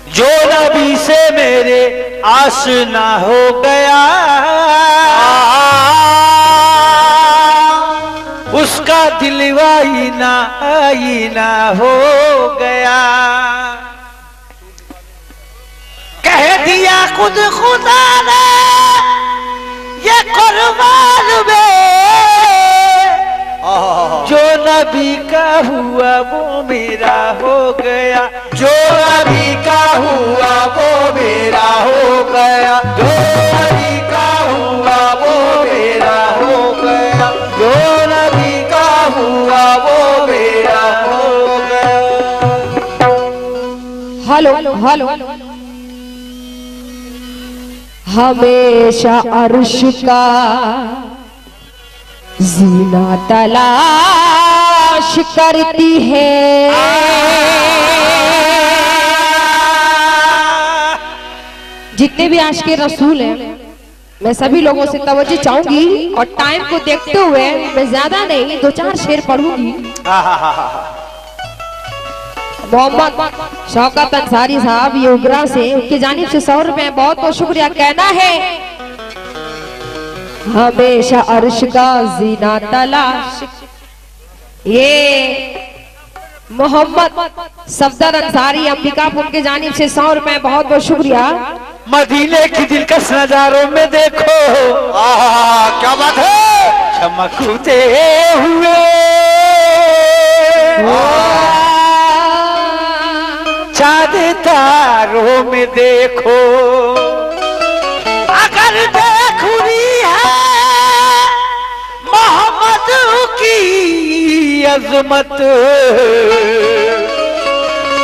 जो नबी से मेरे आशना हो गया, उसका दिलवा आईना हो गया। कह दिया खुद खुदा ने ये कुर्बान में, जो नबी का हुआ वो मेरा हो गया, जो नबी का हुआ वो मेरा हो गया, जो नबी का हुआ वो मेरा हो गया, जो नबी का हुआ वो मेरा हो गया। हेलो हेलो, हमेशा अर्श का जीना तलाश करती है, जितने भी आज के रसूल हैं मैं सभी लोगों से तवज्जो चाहूंगी और टाइम को देखते हुए मैं ज्यादा नहीं 2-4 शेर पढ़ूंगी। मोहम्मद शौकत अंसारी साहब योगरा से उनकी जानिब से 100 रुपए बहुत बहुत शुक्रिया। कहना है हमेशा अर्श का जीना तलाश, ये मोहम्मद सफदर अंसारी अंबिका उनके जानिब से 100 रुपए बहुत बहुत शुक्रिया। मदीने की दिलकश नजारों में देखो, क्या बात है, चमकते हुए चांद तारों में देखो, अगर देखनी है मोहम्मद की अजमत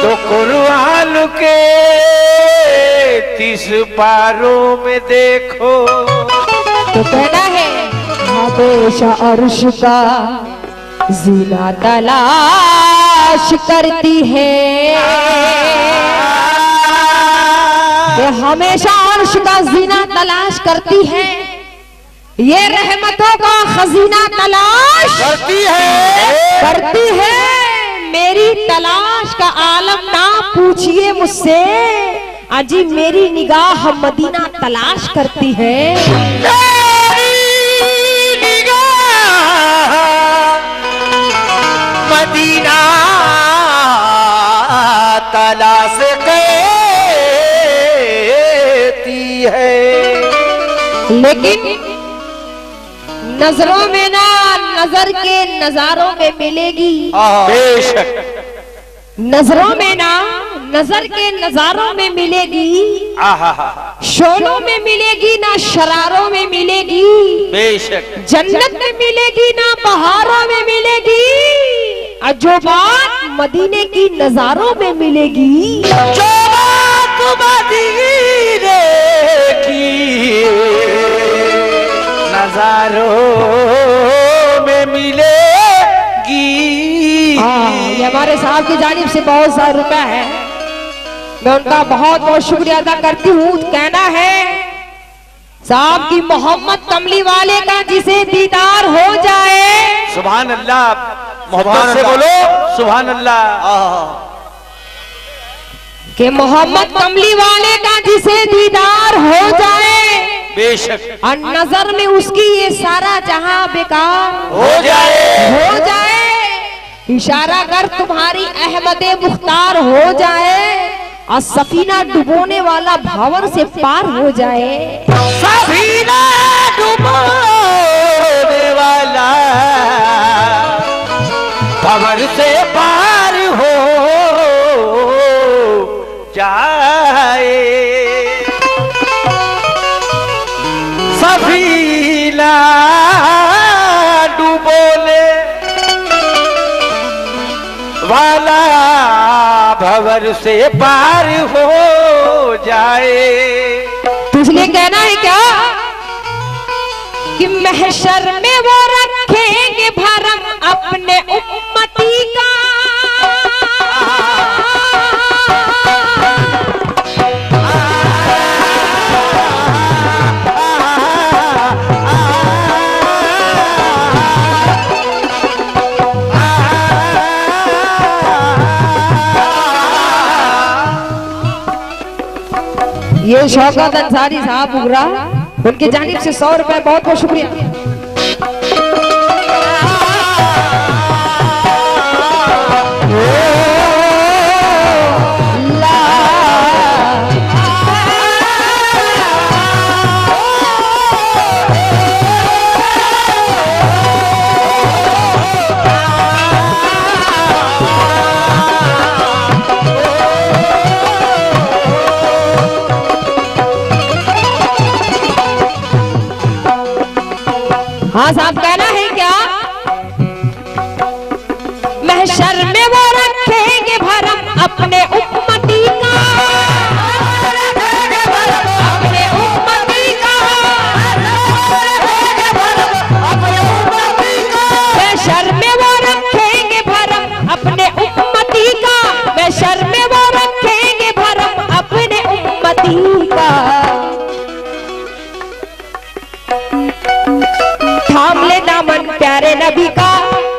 तो कुरान के 30 पारों में देखो। तो कहना है हमेशा अर्श का जीना तलाश करती है, हमेशा अर्श का जीना तलाश करती है, ये रहमतों का खजीना तलाश करती है। मेरी तलाश का आलम ना पूछिए मुझसे, अजी मेरी निगाह मदीना तलाश करती है। मदीना तलाश करती है, लेकिन नजरों में ना नजर के नजारों में मिलेगी, बेशक नजरों में ना नजर के नजारों में मिलेगी, शोलों में मिलेगी ना शरारों में मिलेगी, बेशक जन्नत में मिलेगी ना बहारों में मिलेगी, और जो बात मदीने की नजारों में मिलेगी, जो बात मदीने की नजारों में मिलेगी। ये हमारे साहब की जानिब से बहुत सारा रुपया है, मैं उनका बहुत बहुत शुक्रिया अदा करती हूँ। कहना है साहब की मोहम्मद कमली वाले का जिसे दीदार हो जाए, सुभान अल्लाह, मोहब्बत से बोलो सुभान अल्लाह, कि मोहम्मद कमली वाले का जिसे दीदार हो जाए, बेशक और नजर में उसकी ये सारा जहां बेकार हो जाए, इशारा कर तुम्हारी अहमदे मुख्तार हो जाए, और सफीना डुबोने वाला भावर से पार हो जाए, सफीना डुबोने वाला भावर से पार हो जाए, सफीना डुबोने वाला भंवर से पार हो जाए। तो इसलिए कहना है क्या कि महशर में वो रखेंगे भरम अपने उम्मती का, ये शौकत अंसारी साहब उगरा, उनकी जानिब से 100 रुपए, बहुत बहुत शुक्रिया। हाँ साहब, कहना है क्या? महशर में वो रखेंगे भरम अपने उम्मती का, अपने उम्मती का, महशर में वो रखेंगे भरम अपने उम्मती का, महशर में वो रखेंगे भरम अपने उम्मती का। थाम ले दामन प्यारे नबी का,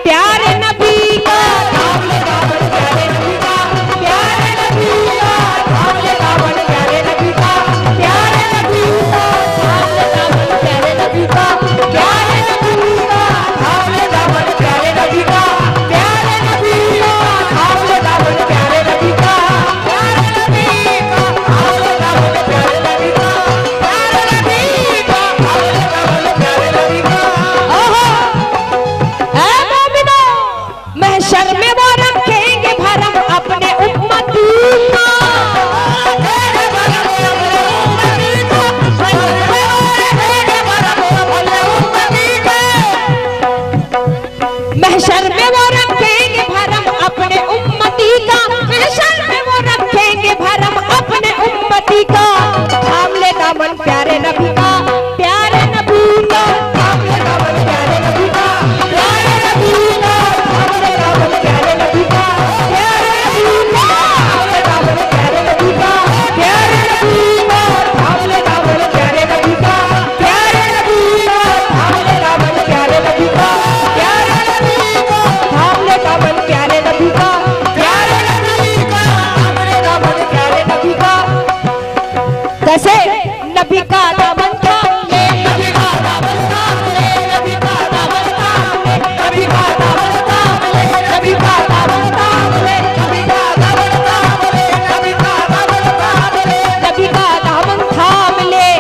प्यारे नबी का, थाम ले दामन प्यारे नबी का, प्यारे नबी का, थाम ले दामन प्यारे नबी का, प्यारे नबी का, थाम ले दामन प्यारे नबी का, प्यारे नबी का, थाम ले दामन प्यारे नबी का, प्यारे नबी का, थाम ले दामन प्यारे नबी का, प्यारे नबी का, थाम ले दामन प्यारे नबी का, प्यारे नबी का, थाम ले दामन प्यारे नबी का। महशर में वो रखेंगे भरम अपने उम्मती का, महशर में वो रखेंगे भरम अपने उम्मती का, महशर में वो रखेंगे भरम अपने उम्मती का। थाम ले दामन प्यारे नबी का, प्यारे नबी का, थाम ले दामन प्यारे नबी का, प्यारे नबी का, थाम ले दामन प्यारे नबी का, प्यारे नबी का, थाम ले दामन प्यारे नबी का, प्यारे नबी का, थाम ले दामन प्यारे नबी का, प्यारे नबी का, थाम ले दामन प्यारे नबी का, प्यारे नबी का, थाम ले दामन प्यारे नबी का, प्यारे नबी का, थाम ले दामन प्यारे नबी का। कैसे नबी का दामन थाम ले, नबी का दामन थाम ले, नबी का दामन थाम ले, नबी का दामन थाम ले, नबी का दामन थाम ले, नबी का दामन थाम ले, नबी का दामन थाम ले, नबी का दामन थाम ले।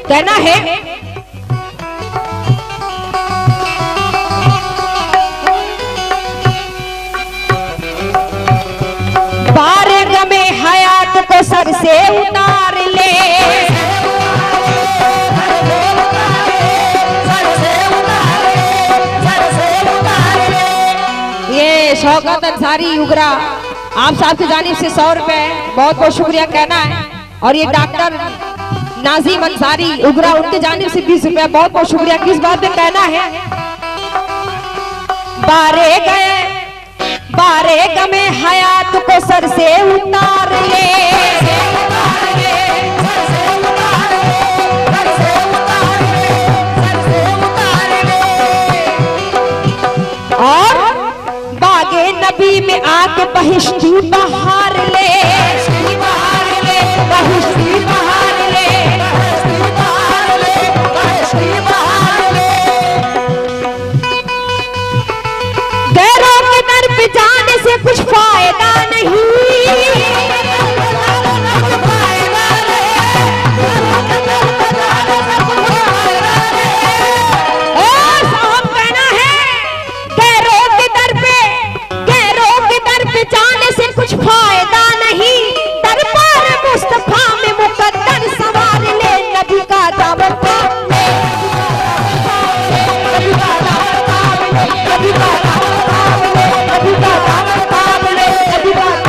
कहना है बारे गमे हयात को सर से उतार ले, ये शौकत अंसारी उगरा, आप साहब की जानिब से 100 रुपए, बहुत बहुत शुक्रिया कहना है। और ये डॉक्टर नाजिम अंसारी उगरा, उनकी जानिब से 20 रुपए, बहुत बहुत शुक्रिया। किस बात पे कहना है? बारे गमे हयात को सर से उतार ले, और बागे नबी में आके बहिश्ती बहार ले, बहार ले, बहिश्ती बहार ले, बहार ले, बहिश्ती बहार ले। गैरों के दर पे जाने से कुछ फायदा नहीं, जाने से कुछ फायदा नहीं, दरबार मुस्तफा में मुकद्दर सवार ले, नबी का दामन थाम ले, नबी का दामन थाम ले, नबी का दामन थाम ले, नबी का दामन थाम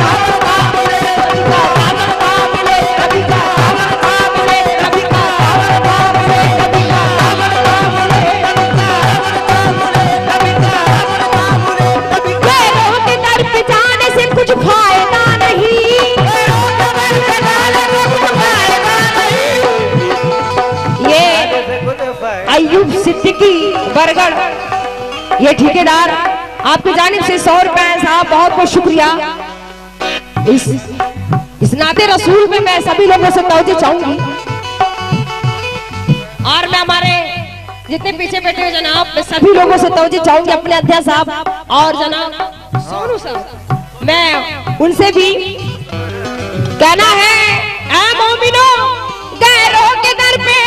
ले, नबी का दामन थाम ले, नबी का दामन थाम ले, नबी का दामन थाम ले, नबी का दामन थाम ले, नबी का दामन थाम ले, नबी का दामन थाम ले, नबी का दामन थाम ले, नबी का के दर पे जाने से कुछ फायदा नहीं, ये अय्यूब सिद्दीकी बरगढ़, ये ठेकेदार, आपकी जानिब से 100 रुपए साहब, बहुत बहुत शुक्रिया। इस इस नाते रसूल में मैं सभी लोगों से तवज्जो चाहूंगी और मैं हमारे जितने पीछे बैठे हुए जनाब, मैं सभी लोगों से तवज्जो चाहूंगी, अपने अध्यक्ष साहब और जनाब सोनू साहब, मैं उनसे भी कहना है, ऐ मोमिनो गैरों के दर पे,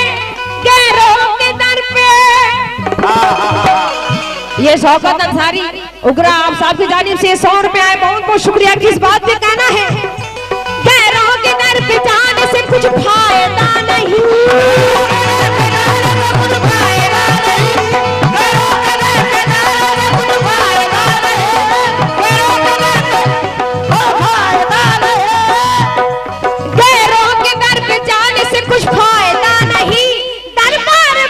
गैरों के दर पे। ये शौकत अंसारी उगरा आप साहब की जानिब से 100 रुपए आए, बहुत बहुत शुक्रिया। किस बात पे कहना है, गैरों के दर पे जाने से कुछ फायदा नहीं,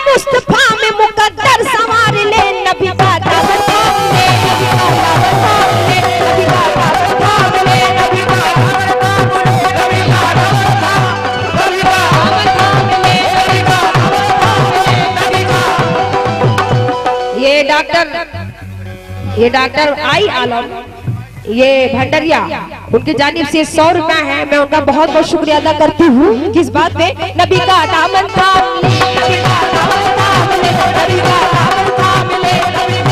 मुस्तफा में मुकद्दर संवार ले, नबी का दामन थाम ले, नबी का दामन थाम ले, नबी का दामन थाम ले, नबी का दामन थाम ले, नबी का दामन थाम ले, नबी का दामन थाम ले। ये डॉक्टर आई आलम, ये भंडरिया, उनकी जानिब से 100 रुपया है, मैं उनका बहुत बहुत शुक्रिया अदा करती हूँ। किस बात पे, नबी का दामन थाम ले, नबी का दामन थाम ले, नबी का दामन थाम ले, नबी का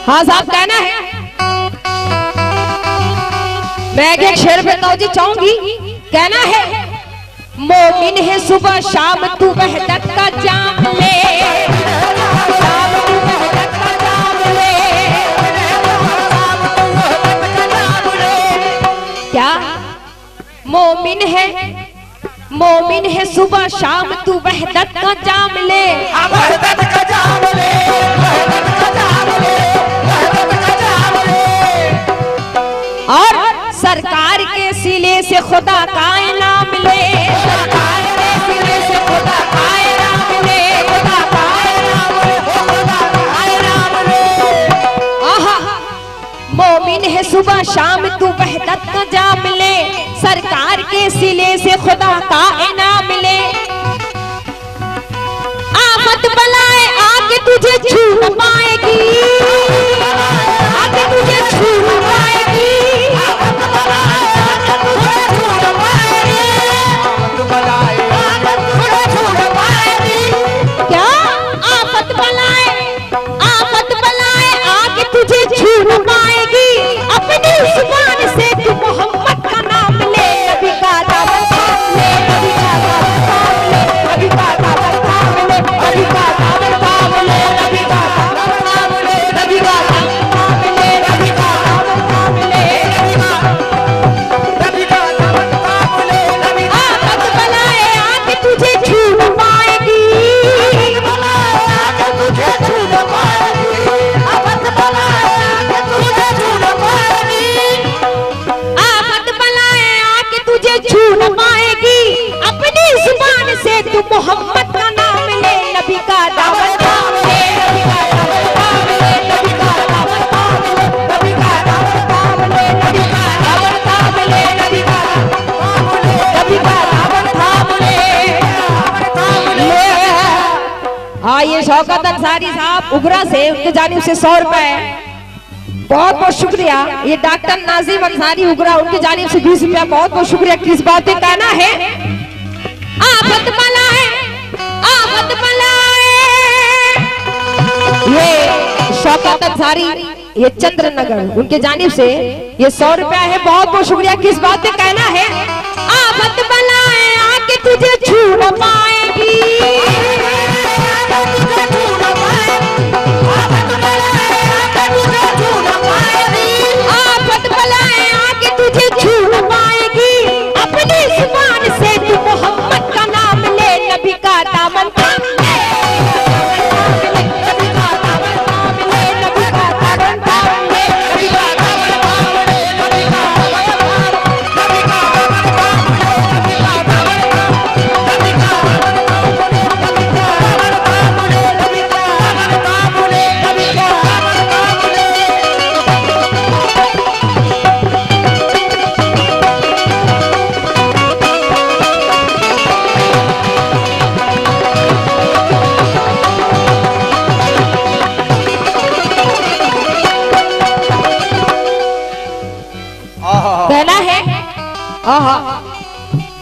हाँ साहब कहना है, मैं एक शेर पे तवज्जो चाहूंगी, कहना है, मोमिन है सुबह शाम तू वहदत का जाम ले, शाम तू वहदत का जाम ले, क्या मोमिन है सुबह शाम तू वहदत का जाम ले, वहदत का जाम ले, वहदत का जाम ले, और सरकार के सिले से खुदा का इनाम ले, सरकार के सिले से खुदा का इनाम ले, खुदा का इनाम ले, खुदा का इनाम ले। आहा, मोमिन है सुबह शाम तू वहदत का जाम ले, सरकार के सिले से खुदा का इनाम ले। आफत बलाए आके तुझे छू पाएगी, आके तुझे छू पाएगी, क्या आफत बलाए आके तुझे छू पाएगी, अपनी जुबान से तू मोहम्मद का नाम ले, नबी का दामन थाम ले, नबी का दामन थाम ले, नबी का दामन थाम ले, नबी का दामन थाम ले, नबी का दामन थाम ले, नबी का दामन थाम ले, नबी का दामन थाम ले, नबी का दामन थाम ले, नबी का आफत बलाए आके तुझे छू पाएगी, आके तुझे छू पाएगी, आफत बलाए आके तुझे छू पाएगी, आफत बलाए आके तुझे छू पाएगी, अपनी जुबान से तू मोहम्मद का नाम ले, नबी का दामन थाम ले, नबी का दामन थाम ले, नबी का दामन थाम ले, नबी का दामन थाम ले, नबी का दामन थाम ले, नबी का दामन थाम ले। हाँ, ये शौकत अंसारी साहब उगरा से, उनकी जानिब से 100 रुपए, बहुत बहुत शुक्रिया। ये डॉक्टर नाजिम अंसारी उगरा, उनकी जानिब से 20 रुपया, बहुत बहुत शुक्रिया। किस बात पे कहना है, आफत बलाए, आफत बलाए। ये शौकत अंसारी, ये चंद्रनगर, उनके जानिब से ये 100 रुपया है, बहुत बहुत शुक्रिया। किस बात पे कहना है, आफत बलाए आके तुझे छू न पाएगी, आफत बलाए आके तुझे छू न पाएगी, अपनी जुबान से तू मोहम्मद का नाम ले, नबी का दामन थाम ले, नबी का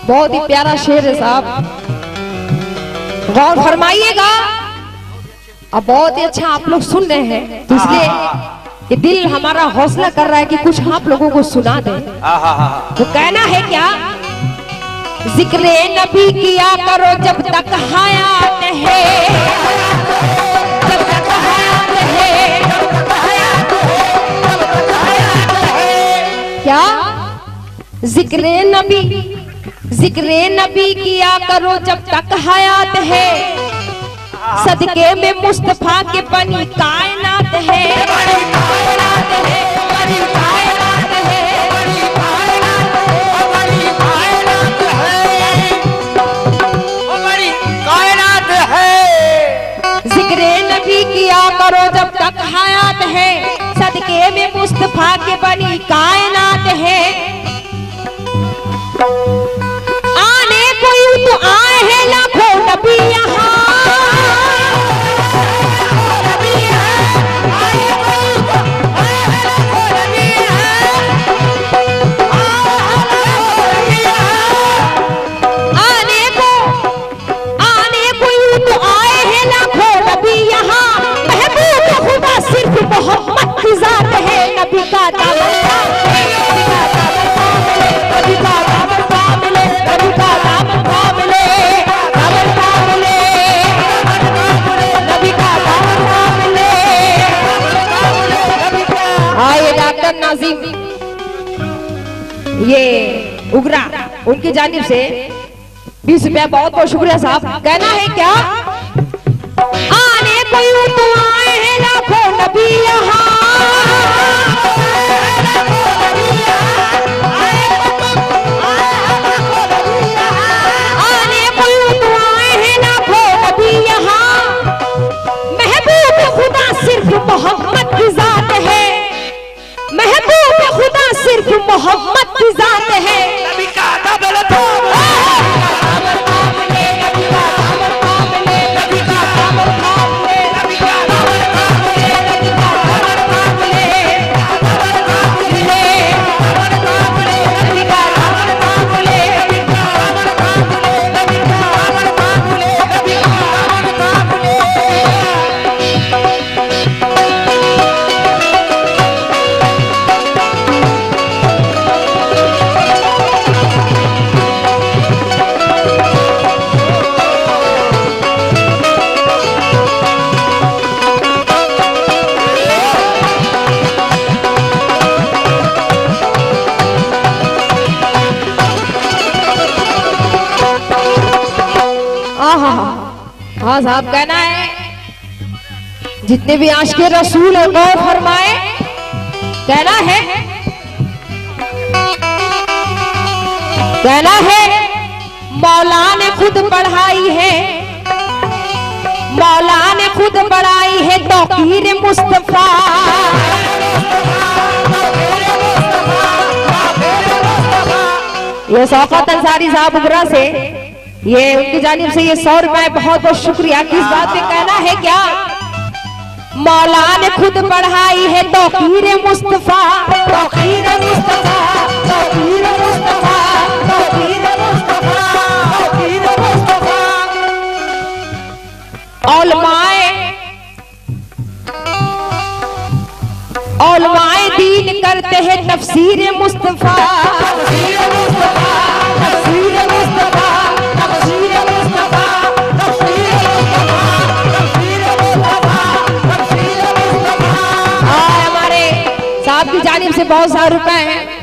बहुत ही प्यारा शेर है साहब, गौर फरमाइएगा। अब बहुत ही अच्छा आप लोग सुन रहे हैं, तो इसलिए ये दिल हमारा हौसला कर रहा है कि कुछ आप लोगों को सुना दे। तो कहना है क्या, जिक्र नबी किया करो जब तक हयात है, जब तक हयात है, क्या जिक्र नबी किया करो जब तक हयात है, सदके में मुस्तफा के बनी कायनात है, बनी कायनात है, बनी कायनात है, बनी कायनात है, बनी कायनात है, बनी कायनात है। जिक्र नबी किया करो जब तक हयात है, सदके में मुस्तफा के बनी कायनात है। आने कोई तो आए हैं लाखों नबी यहाँ, मोहम्मद की जात है, नबी का दामन नबी का दामन थामले, नबी का दामन थामले, दामन थामले, नबी का दामन थामले। आइए डॉक्टर नाजिम, ये उगरा उनकी जानिब से 20 रुपया, बहुत बहुत शुक्रिया साहब। कहना है क्या, आने कोई तो आए हैं लाखों नबी यहाँ, आने कोई तो आए हैं लाखों नबी यहाँ, महबूब खुदा सिर्फ मोहम्मद की जात है, महबूब खुदा सिर्फ मोहम्मद की जात है। नबी का दामन थामले, हाँ साहब। कहना है जितने भी आशिक़े रसूल है गौर फरमाए, कहना है, कहना है मौला ने खुद बढ़ाई है, मौला ने खुद बढ़ाई है तौक़ीर मुस्तफा, ये शौकत अंसारी साहब उगरा से, ये उनकी जानिब से ये 100 रुपए, बहुत बहुत शुक्रिया। किस बात पे कहना है क्या, मौला ने खुद बढ़ाई है तौक़ीर मुस्तफा, तौक़ीर मुस्तफा, तौक़ीर मुस्तफा, तौक़ीर मुस्तफा, तौक़ीर मुस्तफा। औलमाए दीन करते हैं तफसीर मुस्तफा, तफसीर मुस्तफा, तफसीर मुस्तफा, आपकी जानिब से बहुत सारे रुपए हैं।